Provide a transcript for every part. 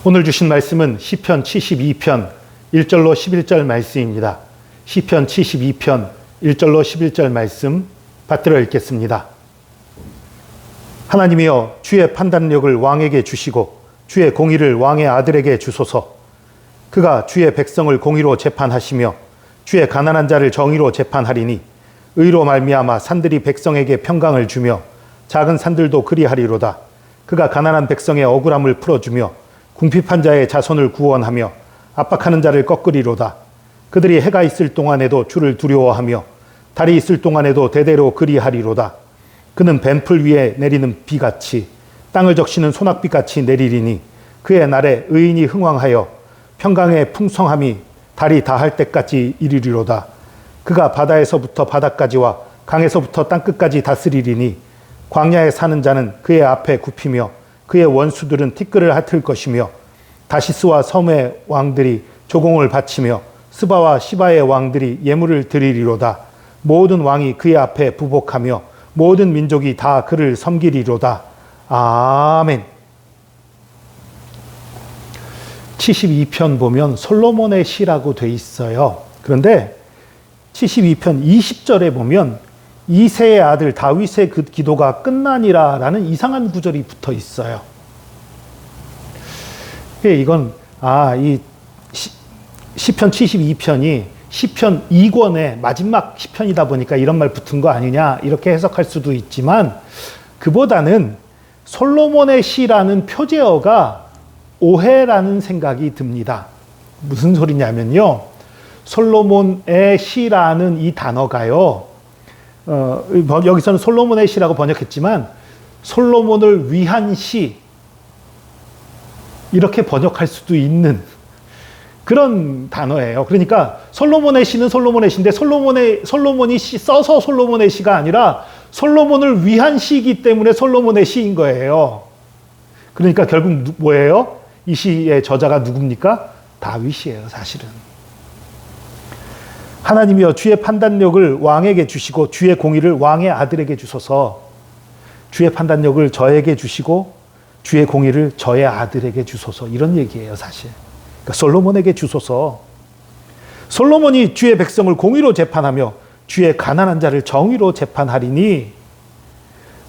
오늘 주신 말씀은 시편 72편 1절로 11절 말씀입니다. 시편 72편 1절로 11절 말씀 받들어 읽겠습니다. 하나님이여, 주의 판단력을 왕에게 주시고 주의 공의를 왕의 아들에게 주소서. 그가 주의 백성을 공의로 재판하시며 주의 가난한 자를 정의로 재판하리니 의로 말미암아 산들이 백성에게 평강을 주며 작은 산들도 그리하리로다. 그가 가난한 백성의 억울함을 풀어주며 궁핍한 자의 자손을 구원하며 압박하는 자를 꺾으리로다. 그들이 해가 있을 동안에도 주를 두려워하며 달이 있을 동안에도 대대로 그리하리로다. 그는 뱀풀 위에 내리는 비같이 땅을 적시는 소낙비같이 내리리니 그의 날에 의인이 흥왕하여 평강의 풍성함이 달이 다할 때까지 이르리로다. 그가 바다에서부터 바다까지와 강에서부터 땅끝까지 다스리리니 광야에 사는 자는 그의 앞에 굽히며 그의 원수들은 티끌을 핥을 것이며 다시스와 섬의 왕들이 조공을 바치며 스바와 시바의 왕들이 예물을 드리리로다. 모든 왕이 그의 앞에 부복하며 모든 민족이 다 그를 섬기리로다. 아멘. 72편 보면 솔로몬의 시라고 돼 있어요. 그런데 72편 20절에 보면 이새의 아들 다윗의 그 기도가 끝나니라 라는 이상한 구절이 붙어 있어요. 이건 이 시편 72편이 시편 2권의 마지막 시편이다 보니까 이런 말 붙은 거 아니냐 이렇게 해석할 수도 있지만, 그보다는 솔로몬의 시라는 표제어가 오해라는 생각이 듭니다. 무슨 소리냐면요, 솔로몬의 시라는 이 단어가요, 여기서는 솔로몬의 시라고 번역했지만 솔로몬을 위한 시 이렇게 번역할 수도 있는 그런 단어예요. 그러니까 솔로몬의 시는 솔로몬의 시인데 솔로몬이 써서 솔로몬의 시가 아니라 솔로몬을 위한 시이기 때문에 솔로몬의 시인 거예요. 그러니까 결국 뭐예요? 이 시의 저자가 누굽니까? 다윗이에요, 사실은. 하나님이여, 주의 판단력을 왕에게 주시고 주의 공의를 왕의 아들에게 주소서. 주의 판단력을 저에게 주시고 주의 공의를 저의 아들에게 주소서. 이런 얘기예요, 사실. 그러니까 솔로몬에게 주소서. 솔로몬이 주의 백성을 공의로 재판하며 주의 가난한 자를 정의로 재판하리니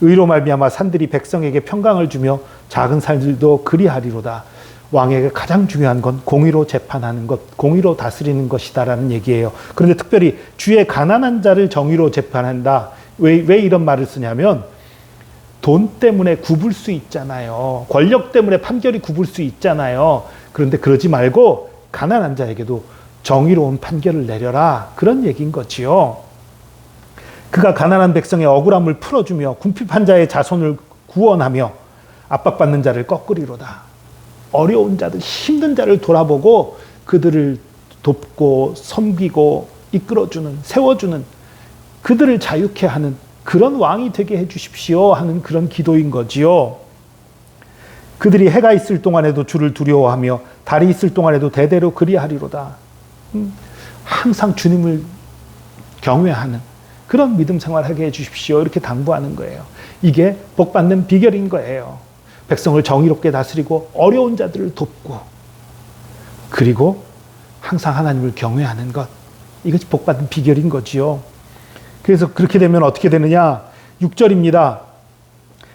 의로 말미암아 산들이 백성에게 평강을 주며 작은 산들도 그리하리로다. 왕에게 가장 중요한 건 공의로 재판하는 것, 공의로 다스리는 것이다라는 얘기예요. 그런데 특별히 주의 가난한 자를 정의로 재판한다. 왜 이런 말을 쓰냐면, 돈 때문에 굽을 수 있잖아요. 권력 때문에 판결이 굽을 수 있잖아요. 그런데 그러지 말고 가난한 자에게도 정의로운 판결을 내려라. 그런 얘기인 거지요. 그가 가난한 백성의 억울함을 풀어주며 궁핍한 자의 자손을 구원하며 압박받는 자를 꺾으리로다. 어려운 자들, 힘든 자를 돌아보고 그들을 돕고 섬기고 이끌어주는, 세워주는, 그들을 자유케 하는 그런 왕이 되게 해주십시오 하는 그런 기도인 거지요. 그들이 해가 있을 동안에도 주를 두려워하며 달이 있을 동안에도 대대로 그리하리로다. 항상 주님을 경외하는 그런 믿음 생활하게 해주십시오. 이렇게 당부하는 거예요. 이게 복받는 비결인 거예요. 백성을 정의롭게 다스리고 어려운 자들을 돕고, 그리고 항상 하나님을 경외하는 것, 이것이 복받는 비결인 거지요. 그래서 그렇게 되면 어떻게 되느냐? 6절입니다.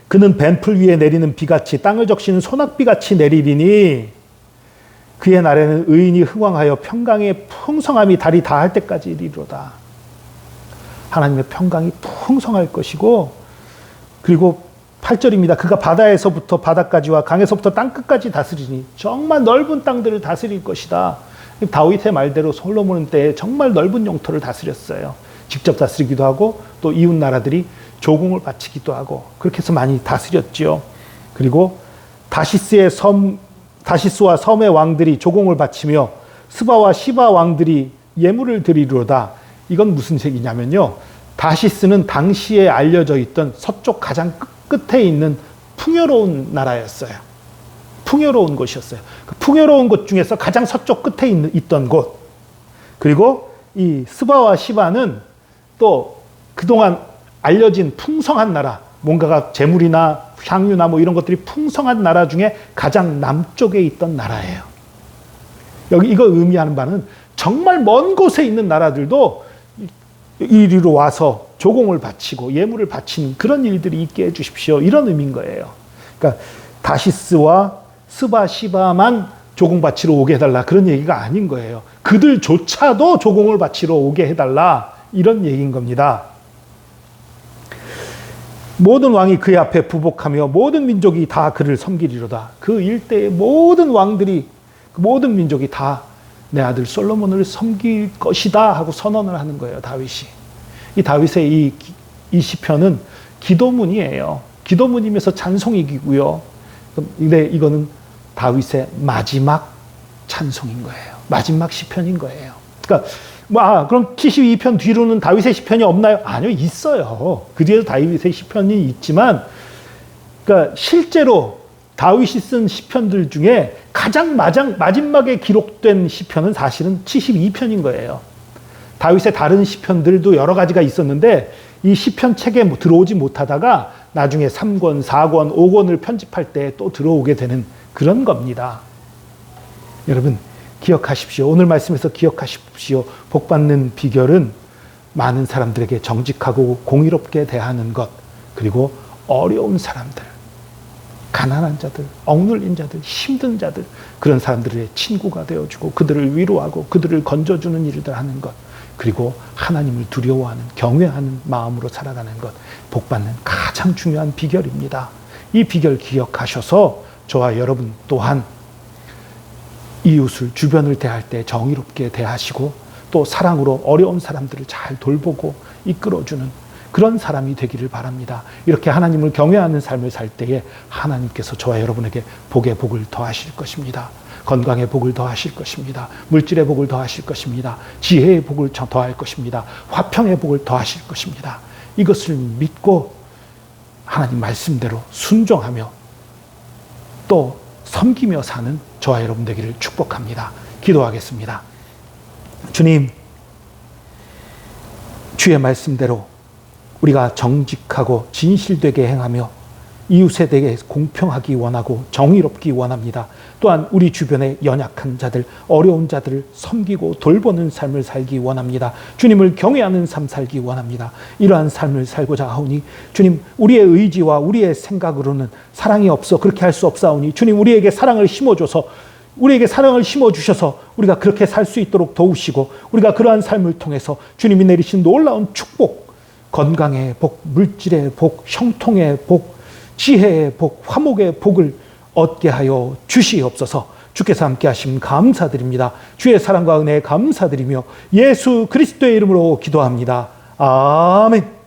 그는 뱀풀 위에 내리는 비같이 땅을 적시는 소낙비같이 내리리니 그의 날에는 의인이 흥왕하여 평강의 풍성함이 달이 다할 때까지 이르리로다. 하나님의 평강이 풍성할 것이고, 그리고 8절입니다. 그가 바다에서부터 바다까지와 강에서부터 땅끝까지 다스리니 정말 넓은 땅들을 다스릴 것이다. 다윗의 말대로 솔로몬 때에 정말 넓은 영토를 다스렸어요. 직접 다스리기도 하고 또 이웃 나라들이 조공을 바치기도 하고 그렇게 해서 많이 다스렸지요. 그리고 다시스와 섬의 왕들이 조공을 바치며 스바와 시바 왕들이 예물을 드리리로다. 이건 무슨 얘기냐면요, 다시스는 당시에 알려져 있던 서쪽 가장 끝에 있는 풍요로운 나라였어요. 풍요로운 곳이었어요. 그 풍요로운 곳 중에서 가장 서쪽 끝에 있던 곳. 그리고 이 스바와 시바는 또 그동안 알려진 풍성한 나라, 뭔가가 재물이나 향유나 뭐 이런 것들이 풍성한 나라 중에 가장 남쪽에 있던 나라예요. 여기 이거 의미하는 바는 정말 먼 곳에 있는 나라들도 이리로 와서 조공을 바치고 예물을 바치는 그런 일들이 있게 해주십시오. 이런 의미인 거예요. 그러니까 다시스와 스바시바만 조공 바치러 오게 해달라 그런 얘기가 아닌 거예요. 그들조차도 조공을 바치러 오게 해달라 이런 얘기인 겁니다. 모든 왕이 그의 앞에 부복하며 모든 민족이 다 그를 섬기리로다. 그 일대의 모든 왕들이 모든 민족이 다 내 아들 솔로몬을 섬길 것이다 하고 선언을 하는 거예요. 다윗이. 이 다윗의 이 시편은 기도문이에요. 기도문이면서 찬송이고요. 근데 이거는 다윗의 마지막 찬송인 거예요. 마지막 시편인 거예요. 그러니까 그럼 72편 뒤로는 다윗의 시편이 없나요? 아니요, 있어요. 그 뒤에도 다윗의 시편이 있지만, 그러니까 실제로 다윗이 쓴 시편들 중에 가장 마지막에 기록된 시편은 사실은 72편인 거예요. 다윗의 다른 시편들도 여러 가지가 있었는데 이 시편 책에 들어오지 못하다가 나중에 3권, 4권, 5권을 편집할 때 또 들어오게 되는 그런 겁니다. 여러분 기억하십시오. 오늘 말씀에서 기억하십시오. 복받는 비결은 많은 사람들에게 정직하고 공의롭게 대하는 것, 그리고 어려운 사람들, 가난한 자들, 억눌린 자들, 힘든 자들, 그런 사람들의 친구가 되어주고 그들을 위로하고 그들을 건져주는 일들 하는 것, 그리고 하나님을 두려워하는, 경외하는 마음으로 살아가는 것, 복받는 가장 중요한 비결입니다. 이 비결 기억하셔서 저와 여러분 또한 이웃을, 주변을 대할 때 정의롭게 대하시고 또 사랑으로 어려운 사람들을 잘 돌보고 이끌어주는 그런 사람이 되기를 바랍니다. 이렇게 하나님을 경외하는 삶을 살 때에 하나님께서 저와 여러분에게 복의 복을 더하실 것입니다. 건강의 복을 더하실 것입니다. 물질의 복을 더하실 것입니다. 지혜의 복을 더할 것입니다. 화평의 복을 더하실 것입니다. 이것을 믿고 하나님 말씀대로 순종하며 또 섬기며 사는 저와 여러분 되기를 축복합니다. 기도하겠습니다. 주님, 주의 말씀대로 우리가 정직하고 진실되게 행하며 이웃에 대해 공평하기 원하고 정의롭기 원합니다. 또한 우리 주변의 연약한 자들, 어려운 자들을 섬기고 돌보는 삶을 살기 원합니다. 주님을 경외하는 삶 살기 원합니다. 이러한 삶을 살고자 하오니 주님, 우리의 의지와 우리의 생각으로는 사랑이 없어 그렇게 할 수 없사오니 주님, 우리에게 사랑을 심어줘서 우리에게 사랑을 심어주셔서 우리가 그렇게 살 수 있도록 도우시고 우리가 그러한 삶을 통해서 주님이 내리신 놀라운 축복, 건강의 복, 물질의 복, 형통의 복, 지혜의 복, 화목의 복을 얻게 하여 주시옵소서. 주께서 함께 하심 감사드립니다. 주의 사랑과 은혜에 감사드리며 예수 그리스도의 이름으로 기도합니다. 아멘.